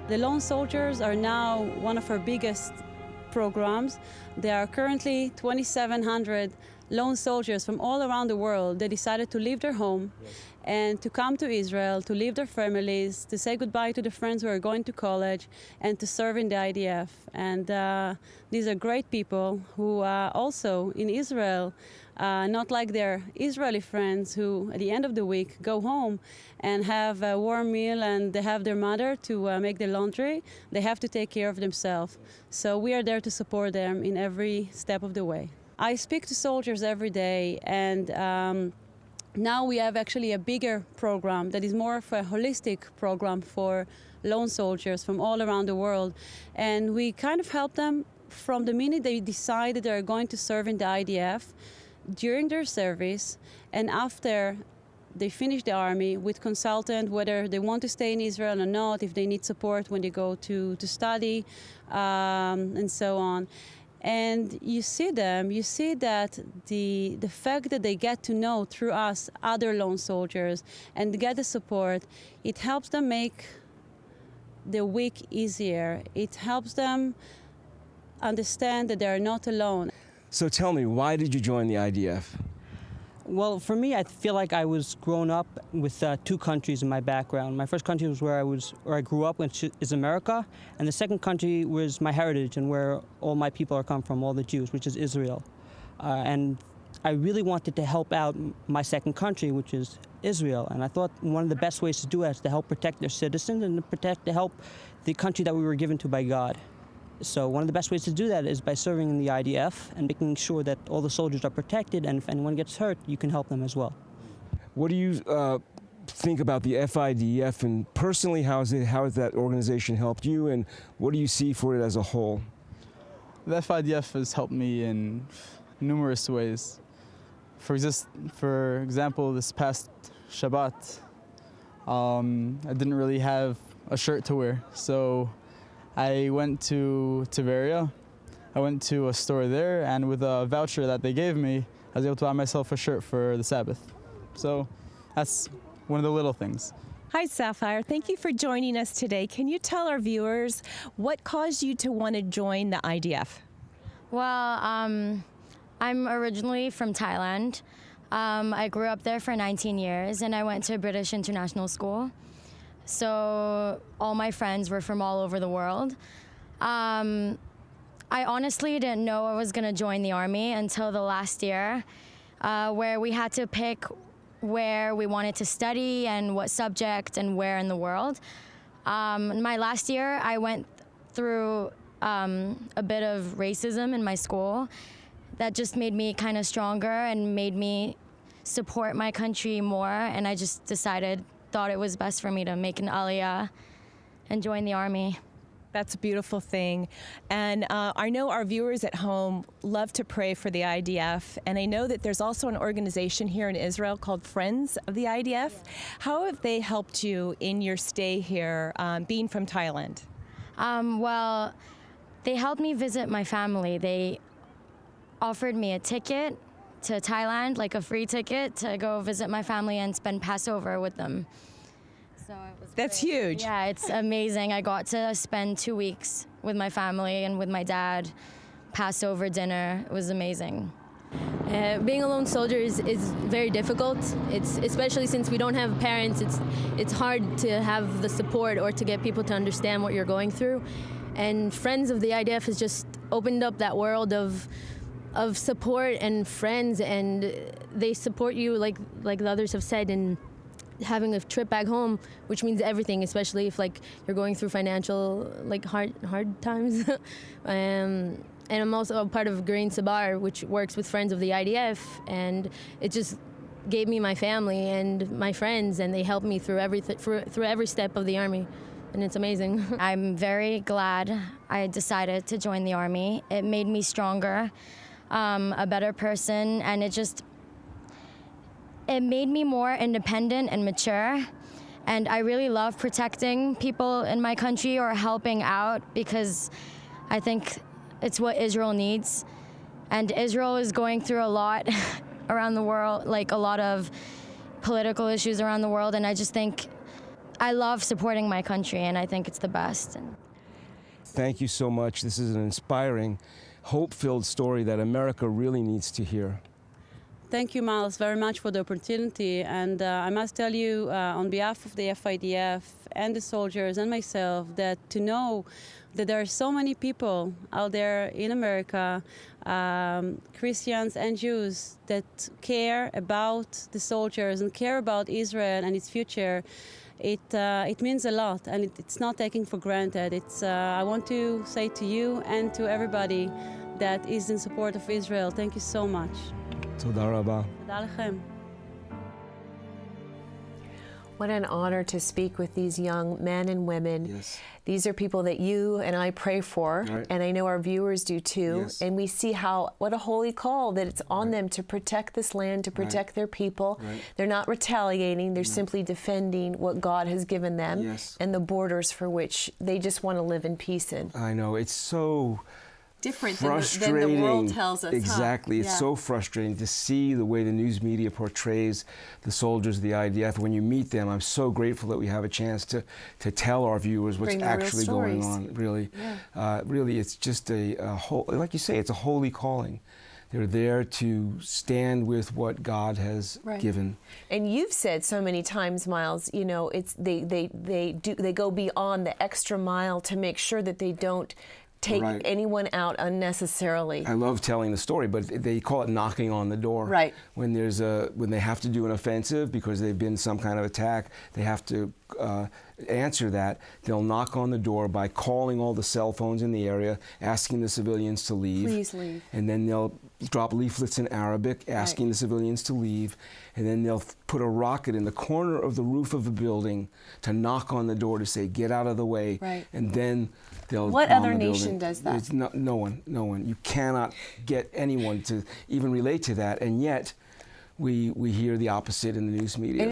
The lone soldiers are now one of our biggest programs. There are currently 2,700 lone soldiers from all around the world. They decided to leave their home and to come to Israel, to leave their families, to say goodbye to the friends who are going to college, and to serve in the IDF. And these are great people who also in Israel, not like their Israeli friends who at the end of the week go home and have a warm meal and they have their mother to make their laundry. They have to take care of themselves. So we are there to support them in every step of the way. I speak to soldiers every day, and now we have actually a bigger program that is more of a holistic program for lone soldiers from all around the world. And we kind of help them from the minute they decide that they're going to serve in the IDF, during their service, and after they finish the army with consultant, whether they want to stay in Israel or not, if they need support when they go to study, and so on. And you see that the fact that they get to know through us other lone soldiers and get the support, it helps them make the week easier. It helps them understand that they're not alone. So tell me, why did you join the IDF? Well, for me, I feel like I was grown up with two countries in my background. My first country was where I grew up, which is America, and the second country was my heritage and where all my people are come from, all the Jews, which is Israel. And I really wanted to help out my second country, which is Israel. And I thought one of the best ways to do that is to help protect their citizens and to help the country that we were given to by God. So one of the best ways to do that is by serving in the IDF and making sure that all the soldiers are protected, and if anyone gets hurt, you can help them as well. What do you think about the FIDF, and personally, how has that organization helped you, and what do you see for it as a whole? The FIDF has helped me in numerous ways. For example, this past Shabbat, I didn't really have a shirt to wear, so I went to Tiberia. I went to a store there, and with a voucher that they gave me, I was able to buy myself a shirt for the Sabbath. So that's one of the little things. Hi, Sapphire. Thank you for joining us today. Can you tell our viewers what caused you to want to join the IDF? Well, I'm originally from Thailand. I grew up there for 19 years, and I went to British International School. So all my friends were from all over the world. I honestly didn't know I was going to join the Army until the last year, where we had to pick where we wanted to study and what subject and where in the world. My last year, I went through a bit of racism in my school that just made me kind of stronger and made me support my country more, and I just thought it was best for me to make an aliyah and join the Army. That's a beautiful thing. And I know our viewers at home love to pray for the IDF, and I know that there's also an organization here in Israel called Friends of the IDF. How have they helped you in your stay here, being from Thailand? Well, they helped me visit my family. They offered me a ticket to Thailand, like a free ticket to go visit my family and spend Passover with them. So it was That's great. huge. Yeah, it's amazing. I got to spend 2 weeks with my family and with my dad, Passover dinner. It was amazing. Being a lone soldier is very difficult. It's especially since we don't have parents. It's hard to have the support or to get people to understand what you're going through. And Friends of the IDF has just opened up that world of support and friends, and they support you like the others have said in having a trip back home, which means everything, especially if you're going through financial hard times. And I'm also a part of Green Sabar, which works with Friends of the IDF, and it just gave me my family and my friends, and they helped me through every step of the Army. And it's amazing. I'm very glad I decided to join the Army. It made me stronger, a better person, and it made me more independent and mature. And I really love protecting people in my country or helping out, because I think it's what Israel needs. And Israel is going through a lot around the world, like a lot of political issues around the world, and I just think I love supporting my country, and I think it's the best. Thank you so much. This is an inspiring, hope-filled story that America really needs to hear. Thank you, Miles, very much for the opportunity. And I must tell you, on behalf of the FIDF and the soldiers and myself, that to know that there are so many people out there in America, Christians and Jews, that care about the soldiers and care about Israel and its future, it means a lot, and it's not taken for granted. I want to say to you and to everybody that is in support of Israel, thank you so much. תודה רבה. תודה לכם. What an honor to speak with these young men and women. Yes. These are people that you and I pray for, Right. and I know our viewers do too. Yes. And we see what a holy call that it's on Right. them to protect this land, to protect Right. their people. Right. They're not retaliating, they're simply defending what God has given them Yes. and the borders for which they just want to live in peace in. I know, it's so Different frustrating. than the world tells us. Exactly. It's so frustrating to see the way the news media portrays the soldiers of the IDF. When you meet them, I'm so grateful that we have a chance to tell our viewers what's Bring the real actually going stories. on. Really, Yeah. really, it's just a whole, like you say, it's a holy calling. They're there to stand with what God has Right. given. And you've said so many times, Miles, you know, it's they go beyond the extra mile to make sure that they don't take Right. anyone out unnecessarily. I love telling the story, but they call it knocking on the door. Right. When they have to do an offensive because they've been some kind of attack, they have to answer that. They'll knock on the door by calling all the cell phones in the area, asking the civilians to leave. Please leave. And then they'll drop leaflets in Arabic, asking the civilians to leave. And then they'll put a rocket in the corner of the roof of a building to knock on the door to say, get out of the way. Right. And then they'll What bomb other the nation building. does that? It's no one. You cannot get anyone to even relate to that. And yet, we hear the opposite in the news media.